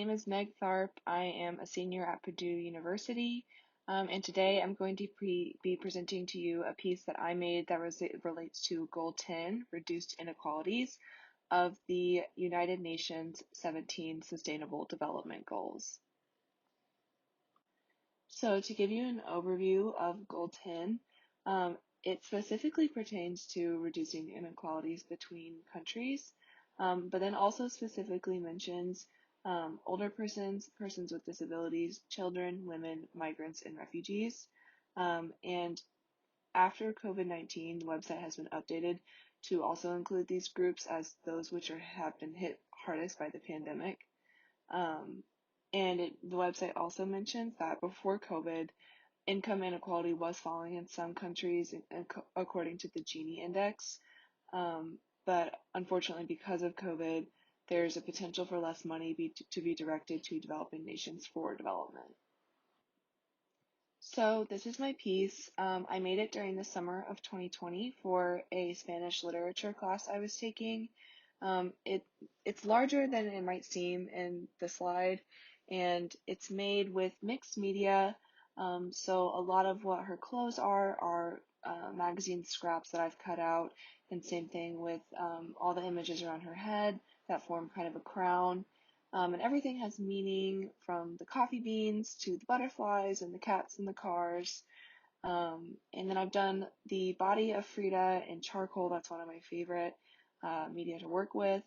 name is Meg Tharp. I am a senior at Purdue University, and today I'm going to be presenting to you a piece that I made that relates to Goal 10, Reduced Inequalities, of the United Nations 17 Sustainable Development Goals. So to give you an overview of Goal 10, it specifically pertains to reducing inequalities between countries, but then also specifically mentions older persons, persons with disabilities, children, women, migrants, and refugees. And after COVID-19, the website has been updated to also include these groups as those which have been hit hardest by the pandemic. The website also mentions that before COVID, income inequality was falling in some countries according to the Gini index. But unfortunately, because of COVID, there's a potential for less money to be directed to developing nations for development. So this is my piece. I made it during the summer of 2020 for a Spanish literature class I was taking. It's larger than it might seem in the slide, and it's made with mixed media. So a lot of what her clothes are magazine scraps that I've cut out, and same thing with all the images around her head that form kind of a crown. And everything has meaning, from the coffee beans to the butterflies and the cats in the cars. And then I've done the body of Frida in charcoal. That's one of my favorite media to work with.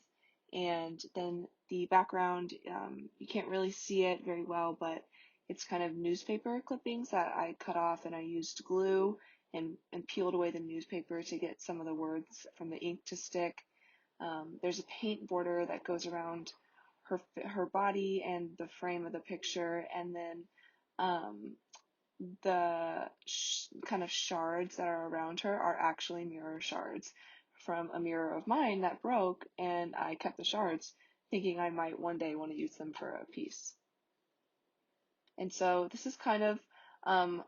And then the background, you can't really see it very well, but it's kind of newspaper clippings that I cut off, and I used glue and peeled away the newspaper to get some of the words from the ink to stick. There's a paint border that goes around her body and the frame of the picture, and then the kind of shards that are around her are actually mirror shards from a mirror of mine that broke, and I kept the shards thinking I might one day want to use them for a piece. And so this is kind of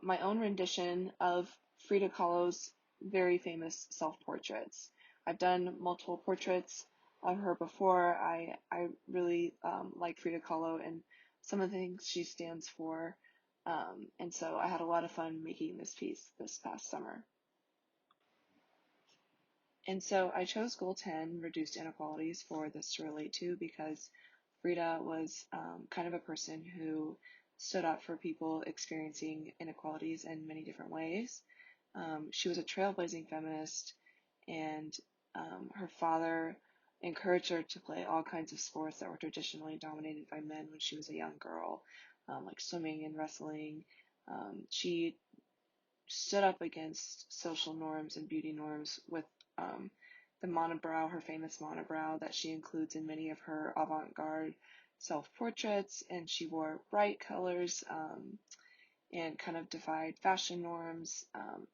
my own rendition of Frida Kahlo's very famous self-portraits. I've done multiple portraits of her before. I really like Frida Kahlo and some of the things she stands for. And so I had a lot of fun making this piece this past summer. And so I chose Goal 10, Reduced Inequalities, for this to relate to because Frida was kind of a person who stood up for people experiencing inequalities in many different ways. She was a trailblazing feminist, and her father encouraged her to play all kinds of sports that were traditionally dominated by men when she was a young girl, like swimming and wrestling. She stood up against social norms and beauty norms with the monobrow, her famous monobrow that she includes in many of her avant-garde self-portraits, and she wore bright colors and kind of defied fashion norms,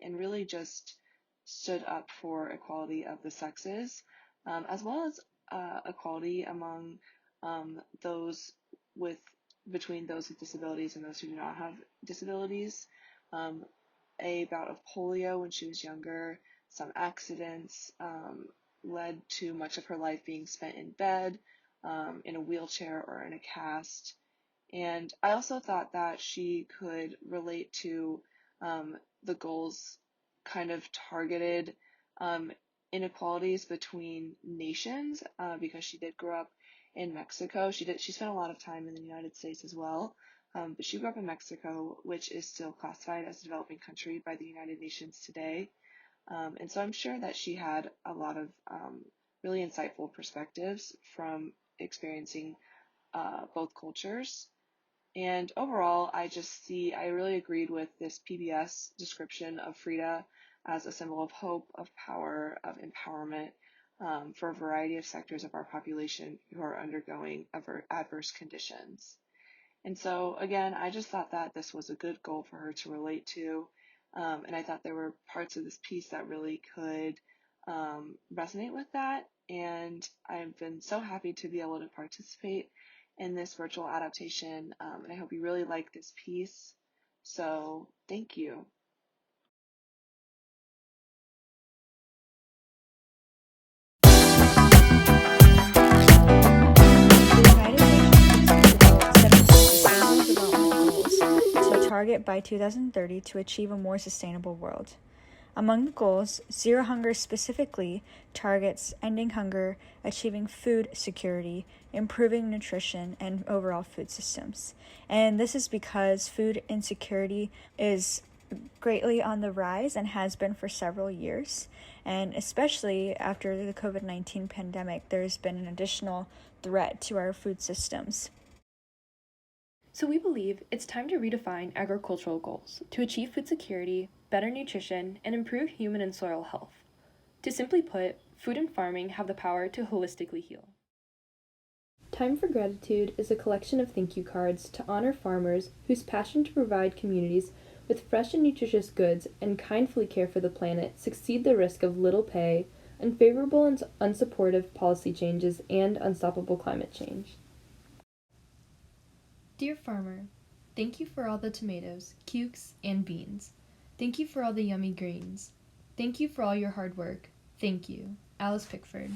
and really just stood up for equality of the sexes, as well as equality among those between those with disabilities and those who do not have disabilities. A bout of polio when she was younger, some accidents led to much of her life being spent in bed, in a wheelchair or in a cast. And I also thought that she could relate to the goals kind of targeted inequalities between nations, because she did grow up in Mexico. She spent a lot of time in the United States as well, but she grew up in Mexico, which is still classified as a developing country by the United Nations today. And so I'm sure that she had a lot of really insightful perspectives from experiencing both cultures. And overall, I really agreed with this PBS description of Frida as a symbol of hope, of power, of empowerment, for a variety of sectors of our population who are undergoing adverse conditions. And so, again, I just thought that this was a good goal for her to relate to, and I thought there were parts of this piece that really could resonate with that, and I've been so happy to be able to participate in this virtual adaptation, and I hope you really like this piece. So, thank you. The United Nations Sustainable target by 2030 to achieve a more sustainable world. Among the goals, Zero Hunger specifically targets ending hunger, achieving food security, improving nutrition, and overall food systems. And this is because food insecurity is greatly on the rise and has been for several years. And especially after the COVID-19 pandemic, there's been an additional threat to our food systems. So we believe it's time to redefine agricultural goals to achieve food security, better nutrition, and improve human and soil health. To simply put, food and farming have the power to holistically heal. Time for Gratitude is a collection of thank you cards to honor farmers whose passion to provide communities with fresh and nutritious goods and kindly care for the planet succeed the risk of little pay, unfavorable and unsupportive policy changes, and unstoppable climate change. Dear Farmer, thank you for all the tomatoes, cukes, and beans. Thank you for all the yummy greens. Thank you for all your hard work. Thank you. Alice Pickford.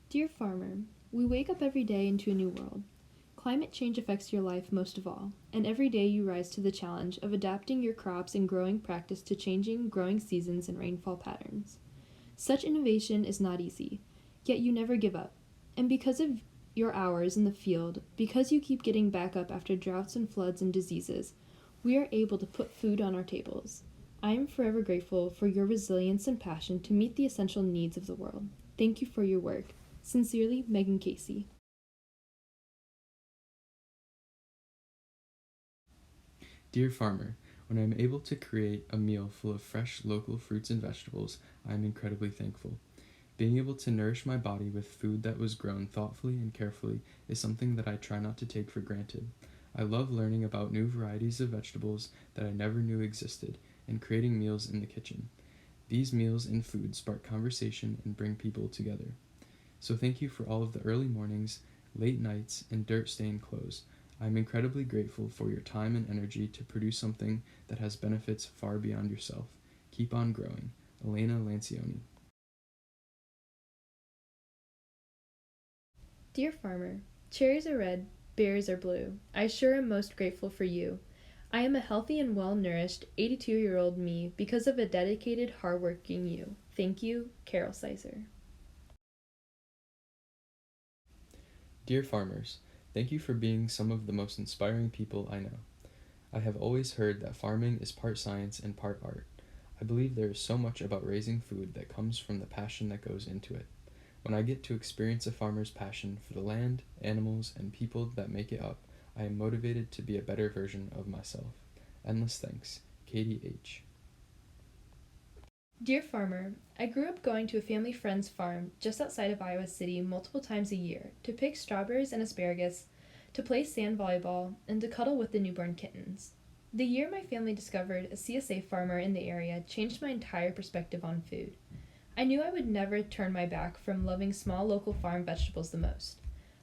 Dear Farmer, we wake up every day into a new world. Climate change affects your life most of all, and every day you rise to the challenge of adapting your crops and growing practice to changing growing seasons and rainfall patterns. Such innovation is not easy, yet you never give up. And because of your hours in the field, because you keep getting back up after droughts and floods and diseases, we are able to put food on our tables. I am forever grateful for your resilience and passion to meet the essential needs of the world. Thank you for your work. Sincerely, Megan Casey. Dear Farmer, when I am able to create a meal full of fresh local fruits and vegetables, I am incredibly thankful. Being able to nourish my body with food that was grown thoughtfully and carefully is something that I try not to take for granted. I love learning about new varieties of vegetables that I never knew existed and creating meals in the kitchen. These meals and food spark conversation and bring people together. So thank you for all of the early mornings, late nights, and dirt-stained clothes. I am incredibly grateful for your time and energy to produce something that has benefits far beyond yourself. Keep on growing. Elena Lancioni. Dear Farmer, cherries are red, berries are blue. I sure am most grateful for you. I am a healthy and well-nourished 82-year-old me because of a dedicated, hardworking you. Thank you, Carol Sizer. Dear farmers, thank you for being some of the most inspiring people I know. I have always heard that farming is part science and part art. I believe there is so much about raising food that comes from the passion that goes into it. When I get to experience a farmer's passion for the land, animals, and people that make it up, I am motivated to be a better version of myself. Endless thanks, Katie H. Dear Farmer, I grew up going to a family friend's farm just outside of Iowa City multiple times a year to pick strawberries and asparagus, to play sand volleyball, and to cuddle with the newborn kittens. The year my family discovered a CSA farmer in the area changed my entire perspective on food. I knew I would never turn my back from loving small local farm vegetables the most.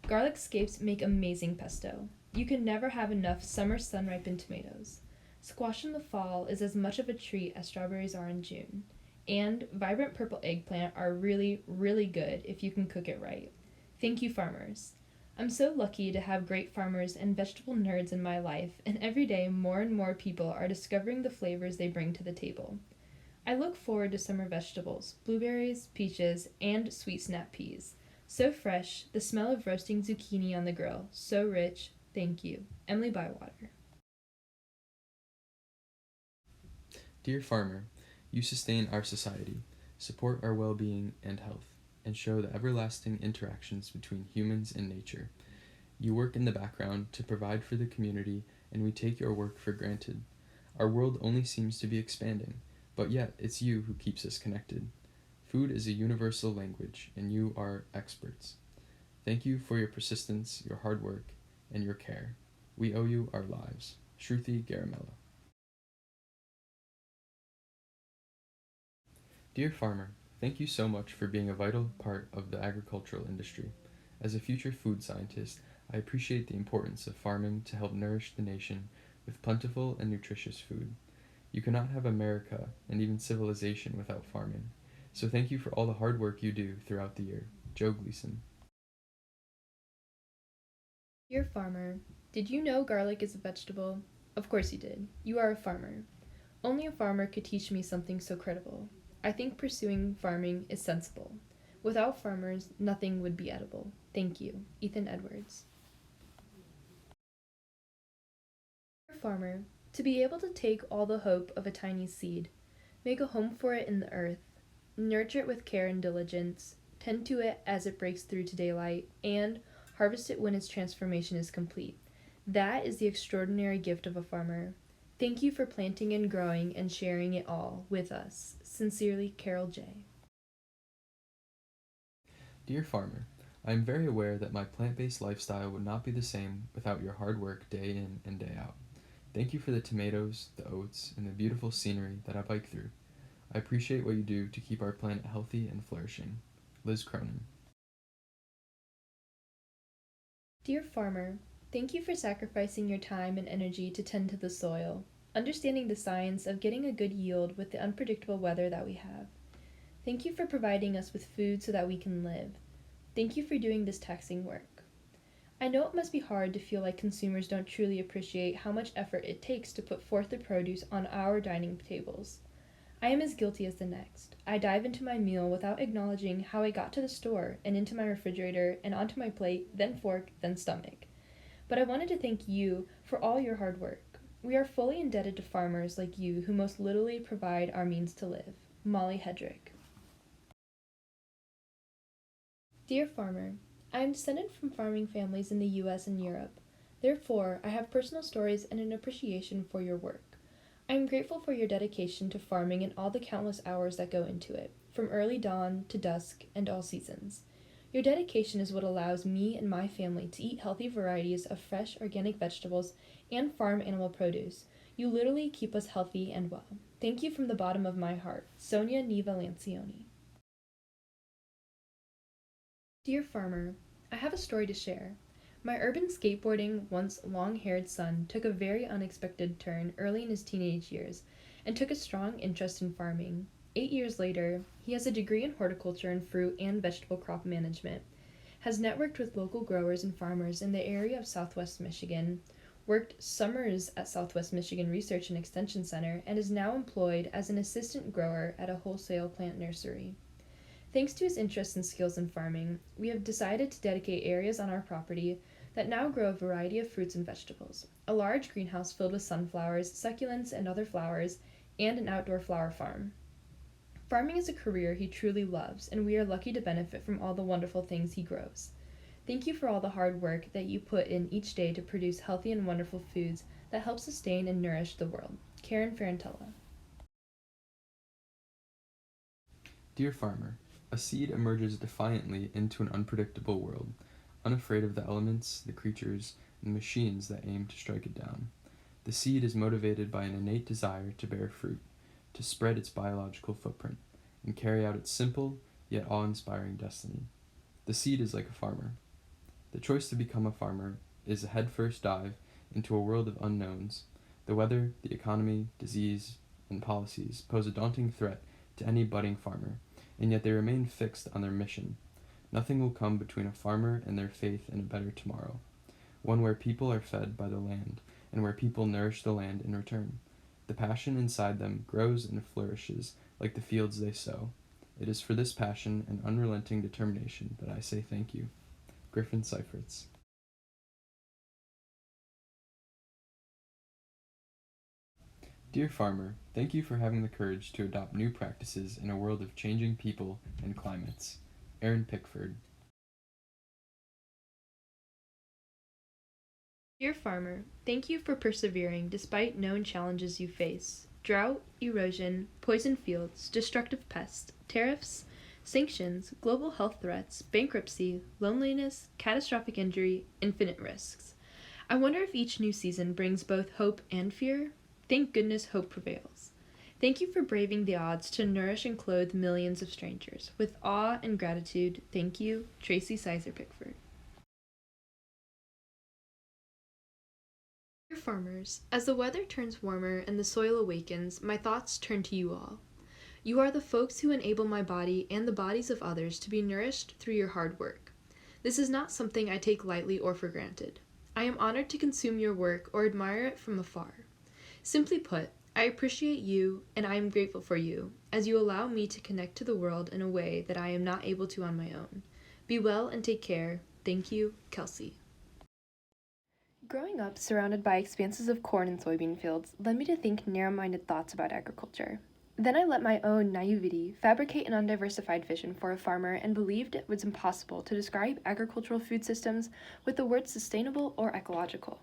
Garlic scapes make amazing pesto. You can never have enough summer sun-ripened tomatoes. Squash in the fall is as much of a treat as strawberries are in June. And vibrant purple eggplant are really, really good if you can cook it right. Thank you, farmers. I'm so lucky to have great farmers and vegetable nerds in my life, and every day more and more people are discovering the flavors they bring to the table. I look forward to summer vegetables, blueberries, peaches, and sweet snap peas. So fresh, the smell of roasting zucchini on the grill. So rich. Thank you. Emily Bywater. Dear Farmer, you sustain our society, support our well-being and health, and show the everlasting interactions between humans and nature. You work in the background to provide for the community, and we take your work for granted. Our world only seems to be expanding, but yet it's you who keeps us connected. Food is a universal language, and you are experts. Thank you for your persistence, your hard work, and your care. We owe you our lives. Shruti Garamella. Dear Farmer, thank you so much for being a vital part of the agricultural industry. As a future food scientist, I appreciate the importance of farming to help nourish the nation with plentiful and nutritious food. You cannot have America and even civilization without farming. So thank you for all the hard work you do throughout the year. Joe Gleason. Dear farmer, did you know garlic is a vegetable? Of course you did. You are a farmer. Only a farmer could teach me something so critical. I think pursuing farming is sensible. Without farmers, nothing would be edible. Thank you. Ethan Edwards. Dear farmer, to be able to take all the hope of a tiny seed, make a home for it in the earth, nurture it with care and diligence, tend to it as it breaks through to daylight, and harvest it when its transformation is complete. That is the extraordinary gift of a farmer. Thank you for planting and growing and sharing it all with us. Sincerely, Carol J. Dear farmer, I am very aware that my plant-based lifestyle would not be the same without your hard work day in and day out. Thank you for the tomatoes, the oats, and the beautiful scenery that I bike through. I appreciate what you do to keep our planet healthy and flourishing. Liz Cronin. Dear farmer, thank you for sacrificing your time and energy to tend to the soil, understanding the science of getting a good yield with the unpredictable weather that we have. Thank you for providing us with food so that we can live. Thank you for doing this taxing work. I know it must be hard to feel like consumers don't truly appreciate how much effort it takes to put forth the produce on our dining tables. I am as guilty as the next. I dive into my meal without acknowledging how I got to the store and into my refrigerator and onto my plate, then fork, then stomach. But I wanted to thank you for all your hard work. We are fully indebted to farmers like you who most literally provide our means to live. Molly Hedrick. Dear farmer, I am descended from farming families in the US and Europe. Therefore, I have personal stories and an appreciation for your work. I am grateful for your dedication to farming and all the countless hours that go into it, from early dawn to dusk and all seasons. Your dedication is what allows me and my family to eat healthy varieties of fresh organic vegetables and farm animal produce. You literally keep us healthy and well. Thank you from the bottom of my heart. Sonia Neva Lancioni. Dear farmer, I have a story to share. My urban skateboarding, once long-haired son took a very unexpected turn early in his teenage years and took a strong interest in farming. 8 years later, he has a degree in horticulture and fruit and vegetable crop management, has networked with local growers and farmers in the area of Southwest Michigan, worked summers at Southwest Michigan Research and Extension Center, and is now employed as an assistant grower at a wholesale plant nursery. Thanks to his interests and skills in farming, we have decided to dedicate areas on our property that now grow a variety of fruits and vegetables, a large greenhouse filled with sunflowers, succulents, and other flowers, and an outdoor flower farm. Farming is a career he truly loves, and we are lucky to benefit from all the wonderful things he grows. Thank you for all the hard work that you put in each day to produce healthy and wonderful foods that help sustain and nourish the world. Karen Ferrantella. Dear farmer, a seed emerges defiantly into an unpredictable world, unafraid of the elements, the creatures, and the machines that aim to strike it down. The seed is motivated by an innate desire to bear fruit, to spread its biological footprint, and carry out its simple, yet awe-inspiring destiny. The seed is like a farmer. The choice to become a farmer is a headfirst dive into a world of unknowns. The weather, the economy, disease, and policies pose a daunting threat to any budding farmer, and yet they remain fixed on their mission. Nothing will come between a farmer and their faith in a better tomorrow, one where people are fed by the land, and where people nourish the land in return. The passion inside them grows and flourishes like the fields they sow. It is for this passion and unrelenting determination that I say thank you. Griffin Seifertz. Dear farmer, thank you for having the courage to adopt new practices in a world of changing people and climates. Aaron Pickford. Dear farmer, thank you for persevering despite known challenges you face. Drought, erosion, poisoned fields, destructive pests, tariffs, sanctions, global health threats, bankruptcy, loneliness, catastrophic injury, infinite risks. I wonder if each new season brings both hope and fear. Thank goodness hope prevails. Thank you for braving the odds to nourish and clothe millions of strangers. With awe and gratitude, thank you, Tracy Sizer Pickford. Dear farmers, as the weather turns warmer and the soil awakens, my thoughts turn to you all. You are the folks who enable my body and the bodies of others to be nourished through your hard work. This is not something I take lightly or for granted. I am honored to consume your work or admire it from afar. Simply put, I appreciate you and I am grateful for you, as you allow me to connect to the world in a way that I am not able to on my own. Be well and take care. Thank you, Kelsey. Growing up surrounded by expanses of corn and soybean fields led me to think narrow-minded thoughts about agriculture. Then I let my own naivety fabricate an undiversified vision for a farmer and believed it was impossible to describe agricultural food systems with the words sustainable or ecological.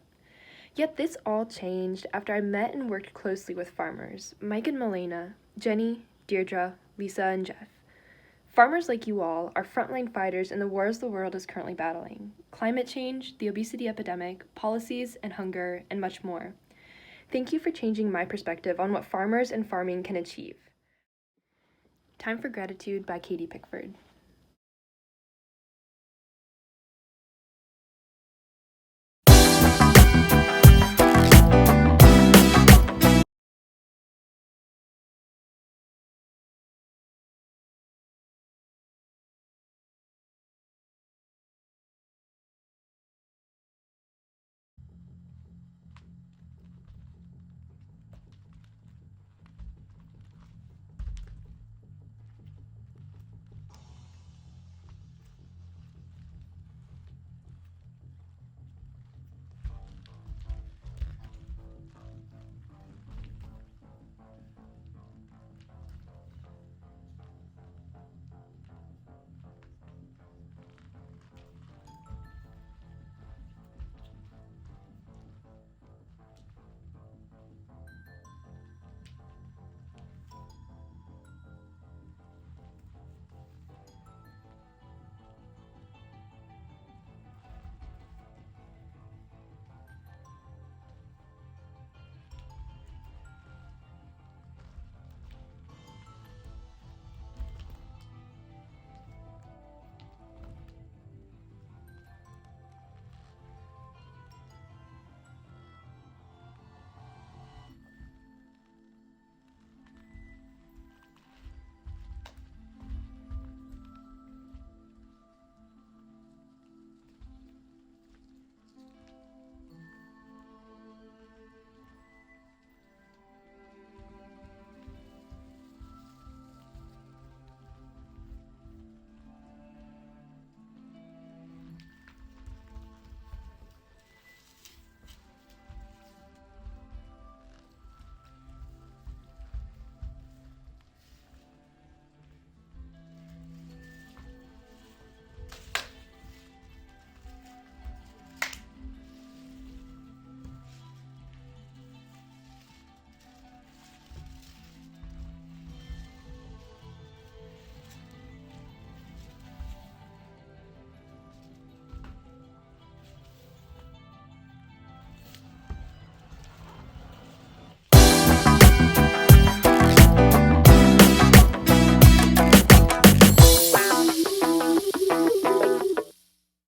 Yet this all changed after I met and worked closely with farmers, Mike and Milena, Jenny, Deirdre, Lisa, and Jeff. Farmers like you all are frontline fighters in the wars the world is currently battling: climate change, the obesity epidemic, policies and hunger, and much more. Thank you for changing my perspective on what farmers and farming can achieve. Time for Gratitude by Katie Pickford.